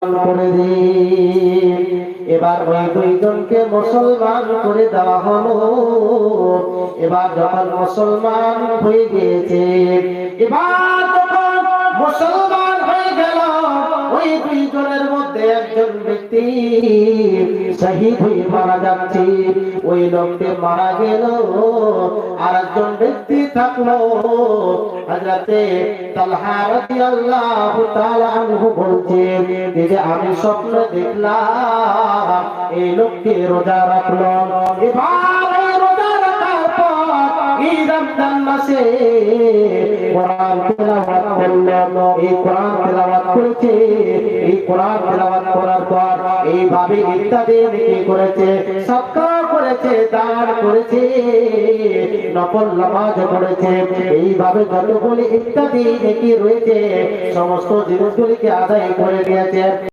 করে দিন। এবার ওই দুইজনকে মুসলমান করে দেওয়া হলো। এবার যখন মুসলমান হয়ে গিয়েছে, এবার যখন মুসলমান হয়ে গেল, ওই দুইজনের মধ্যে একজন ব্যক্তি শহীদ হয়ে মারা যাচ্ছে, ওই লোকটি মারা গেল, আর একজন ব্যক্তি থাকলো। হযরতে তালহা রাদিয়াল্লাহু তাআলা আনহু বলছেন যে আমি স্বপ্ন দেখলাম এই লোকটি রোজা রাখলো। এবার এই রোজা রাখার পর এই রমজান মাসে কোরআন তেলাওয়াত করলো। এই কোরআন তেলাওয়াত করেছে, এই কোরআন তেলাওয়াত করার পর এইভাবে ইত্যাদি নেকি করেছে, সাদকা করেছে, দান করেছে, নফল নামাজ পড়েছে, এইভাবে যতগুলি ইত্যাদি নেকি রয়েছে সমস্ত জিনিসগুলিকে আদায় করে নিয়েছে।